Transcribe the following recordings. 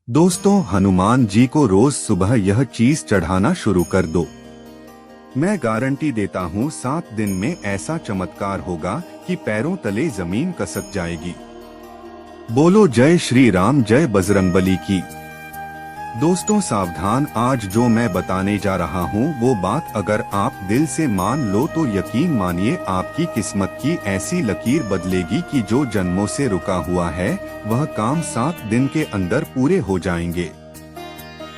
दोस्तों, हनुमान जी को रोज सुबह यह चीज चढ़ाना शुरू कर दो। मैं गारंटी देता हूँ 7 दिन में ऐसा चमत्कार होगा कि पैरों तले जमीन कसक जाएगी। बोलो जय श्री राम, जय बजरंगबली की। दोस्तों सावधान, आज जो मैं बताने जा रहा हूँ वो बात अगर आप दिल से मान लो तो यकीन मानिए आपकी किस्मत की ऐसी लकीर बदलेगी कि जो जन्मों से रुका हुआ है वह काम 7 दिन के अंदर पूरे हो जाएंगे।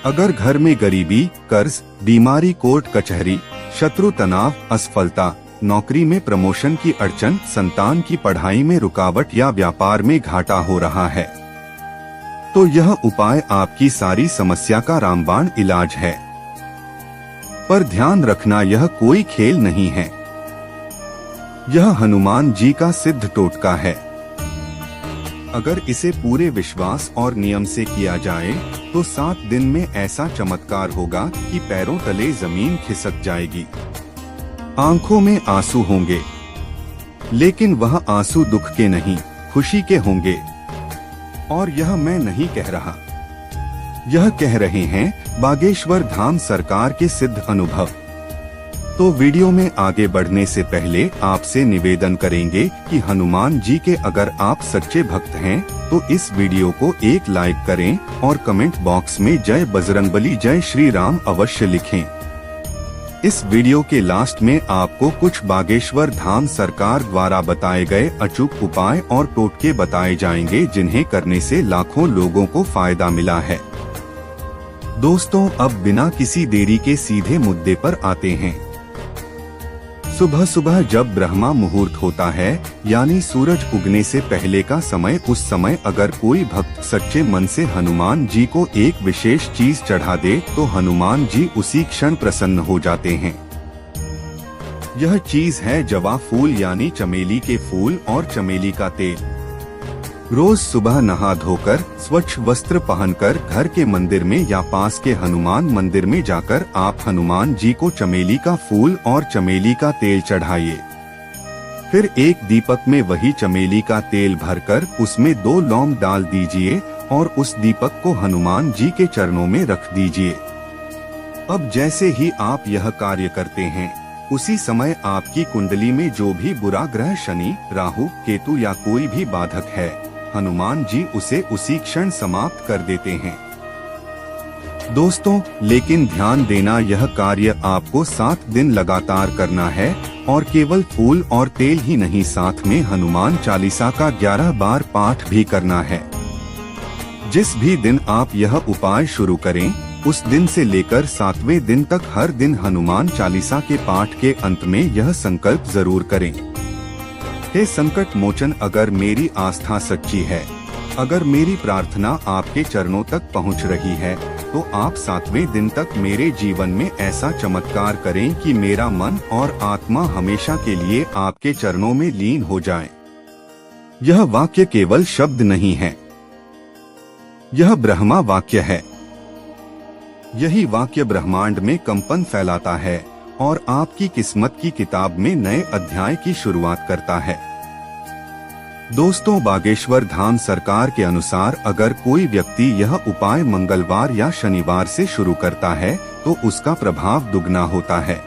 अगर घर में गरीबी, कर्ज, बीमारी, कोर्ट कचहरी, शत्रु, तनाव, असफलता, नौकरी में प्रमोशन की अड़चन, संतान की पढ़ाई में रुकावट या व्यापार में घाटा हो रहा है तो यह उपाय आपकी सारी समस्या का रामबाण इलाज है। पर ध्यान रखना, यह कोई खेल नहीं है, यह हनुमान जी का सिद्ध टोटका है। अगर इसे पूरे विश्वास और नियम से किया जाए तो 7 दिन में ऐसा चमत्कार होगा कि पैरों तले जमीन खिसक जाएगी। आंखों में आंसू होंगे, लेकिन वह आंसू दुख के नहीं, खुशी के होंगे। और यह मैं नहीं कह रहा, यह कह रहे हैं बागेश्वर धाम सरकार के सिद्ध अनुभव। तो वीडियो में आगे बढ़ने से पहले आपसे निवेदन करेंगे कि हनुमान जी के अगर आप सच्चे भक्त हैं तो इस वीडियो को एक लाइक करें और कमेंट बॉक्स में जय बजरंगबली, जय श्री राम अवश्य लिखें। इस वीडियो के लास्ट में आपको कुछ बागेश्वर धाम सरकार द्वारा बताए गए अचूक उपाय और टोटके बताए जाएंगे जिन्हें करने से लाखों लोगों को फायदा मिला है। दोस्तों, अब बिना किसी देरी के सीधे मुद्दे पर आते हैं। सुबह सुबह जब ब्रह्मा मुहूर्त होता है यानी सूरज उगने से पहले का समय, उस समय अगर कोई भक्त सच्चे मन से हनुमान जी को एक विशेष चीज चढ़ा दे तो हनुमान जी उसी क्षण प्रसन्न हो जाते हैं। यह चीज है जवा फूल यानी चमेली के फूल और चमेली का तेल। रोज सुबह नहा धोकर स्वच्छ वस्त्र पहनकर घर के मंदिर में या पास के हनुमान मंदिर में जाकर आप हनुमान जी को चमेली का फूल और चमेली का तेल चढ़ाइए। फिर एक दीपक में वही चमेली का तेल भरकर उसमें 2 लौंग डाल दीजिए और उस दीपक को हनुमान जी के चरणों में रख दीजिए। अब जैसे ही आप यह कार्य करते हैं उसी समय आपकी कुंडली में जो भी बुरा ग्रह शनि, राहु, केतु या कोई भी बाधक है हनुमान जी उसे उसी क्षण समाप्त कर देते हैं। दोस्तों, लेकिन ध्यान देना, यह कार्य आपको 7 दिन लगातार करना है और केवल फूल और तेल ही नहीं, साथ में हनुमान चालीसा का 11 बार पाठ भी करना है। जिस भी दिन आप यह उपाय शुरू करें उस दिन से लेकर 7वें दिन तक हर दिन हनुमान चालीसा के पाठ के अंत में यह संकल्प जरूर करें। हे संकट मोचन, अगर मेरी आस्था सच्ची है, अगर मेरी प्रार्थना आपके चरणों तक पहुंच रही है तो आप 7वें दिन तक मेरे जीवन में ऐसा चमत्कार करें कि मेरा मन और आत्मा हमेशा के लिए आपके चरणों में लीन हो जाए। यह वाक्य केवल शब्द नहीं है, यह ब्रह्मा वाक्य है। यही वाक्य ब्रह्मांड में कंपन फैलाता है और आपकी किस्मत की किताब में नए अध्याय की शुरुआत करता है। दोस्तों, बागेश्वर धाम सरकार के अनुसार अगर कोई व्यक्ति यह उपाय मंगलवार या शनिवार से शुरू करता है तो उसका प्रभाव दुगना होता है।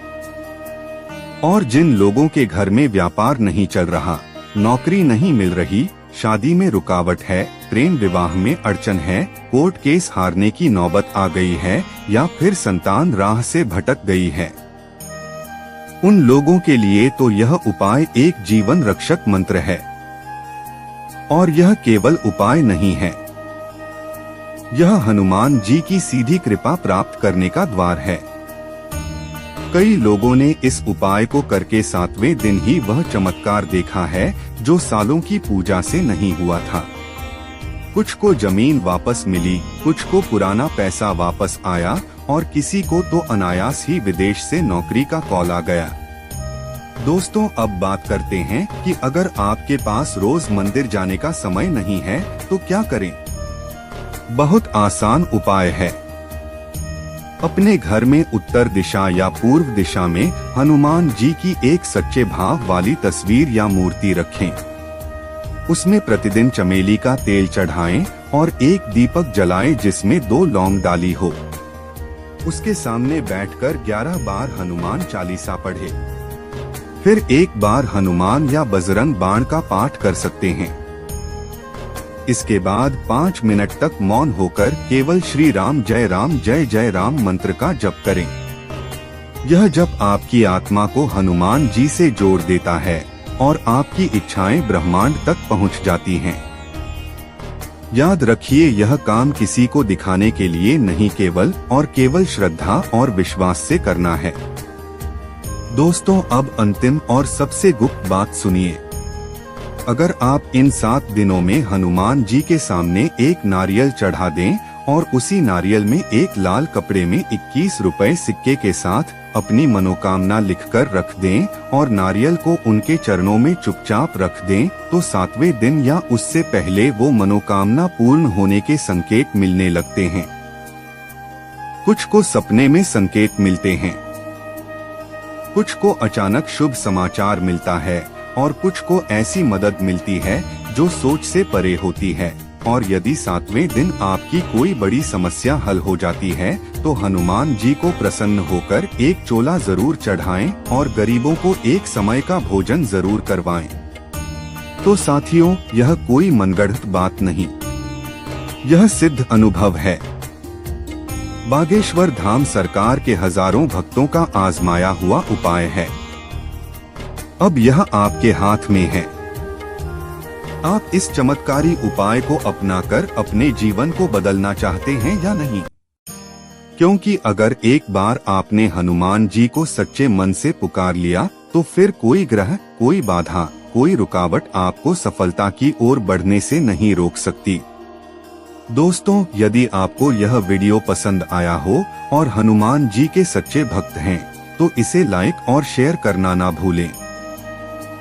और जिन लोगों के घर में व्यापार नहीं चल रहा, नौकरी नहीं मिल रही, शादी में रुकावट है, प्रेम विवाह में अड़चन है, कोर्ट केस हारने की नौबत आ गई है या फिर संतान राह से भटक गई है, उन लोगों के लिए तो यह उपाय एक जीवन रक्षक मंत्र है। और यह केवल उपाय नहीं है, यह हनुमान जी की सीधी कृपा प्राप्त करने का द्वार है। कई लोगों ने इस उपाय को करके 7वें दिन ही वह चमत्कार देखा है जो सालों की पूजा से नहीं हुआ था। कुछ को जमीन वापस मिली, कुछ को पुराना पैसा वापस आया और किसी को तो अनायास ही विदेश से नौकरी का कॉल आ गया। दोस्तों, अब बात करते हैं कि अगर आपके पास रोज मंदिर जाने का समय नहीं है तो क्या करें। बहुत आसान उपाय है। अपने घर में उत्तर दिशा या पूर्व दिशा में हनुमान जी की एक सच्चे भाव वाली तस्वीर या मूर्ति रखें। उसमें प्रतिदिन चमेली का तेल चढ़ाएं और एक दीपक जलाएं जिसमें 2 लौंग डाली हो। उसके सामने बैठकर 11 बार हनुमान चालीसा पढ़े। फिर 1 बार हनुमान या बजरंग बाण का पाठ कर सकते हैं। इसके बाद 5 मिनट तक मौन होकर केवल श्री राम जय जय राम मंत्र का जप करें। यह जप आपकी आत्मा को हनुमान जी से जोड़ देता है और आपकी इच्छाएं ब्रह्मांड तक पहुंच जाती हैं। याद रखिए, यह काम किसी को दिखाने के लिए नहीं, केवल श्रद्धा और विश्वास से करना है। दोस्तों, अब अंतिम और सबसे गुप्त बात सुनिए। अगर आप इन 7 दिनों में हनुमान जी के सामने एक नारियल चढ़ा दें और उसी नारियल में एक लाल कपड़े में 21 रुपए सिक्के के साथ अपनी मनोकामना लिखकर रख दें और नारियल को उनके चरणों में चुपचाप रख दें, तो 7वें दिन या उससे पहले वो मनोकामना पूर्ण होने के संकेत मिलने लगते हैं। कुछ को सपने में संकेत मिलते हैं, कुछ को अचानक शुभ समाचार मिलता है और कुछ को ऐसी मदद मिलती है जो सोच से परे होती है। और यदि 7वें दिन आपकी कोई बड़ी समस्या हल हो जाती है तो हनुमान जी को प्रसन्न होकर एक चोला जरूर चढ़ाएं और गरीबों को एक समय का भोजन जरूर करवाएं। तो साथियों, यह कोई मनगढ़ंत बात नहीं, यह सिद्ध अनुभव है। बागेश्वर धाम सरकार के हजारों भक्तों का आजमाया हुआ उपाय है। अब यह आपके हाथ में है। आप इस चमत्कारी उपाय को अपनाकर अपने जीवन को बदलना चाहते हैं या नहीं? क्योंकि अगर एक बार आपने हनुमान जी को सच्चे मन से पुकार लिया तो फिर कोई ग्रह, कोई बाधा, कोई रुकावट आपको सफलता की ओर बढ़ने से नहीं रोक सकती। दोस्तों, यदि आपको यह वीडियो पसंद आया हो और हनुमान जी के सच्चे भक्त हैं तो इसे लाइक और शेयर करना ना भूलें।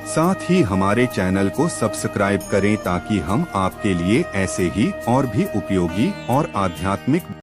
साथ ही हमारे चैनल को सब्सक्राइब करें ताकि हम आपके लिए ऐसे ही और भी उपयोगी और आध्यात्मिक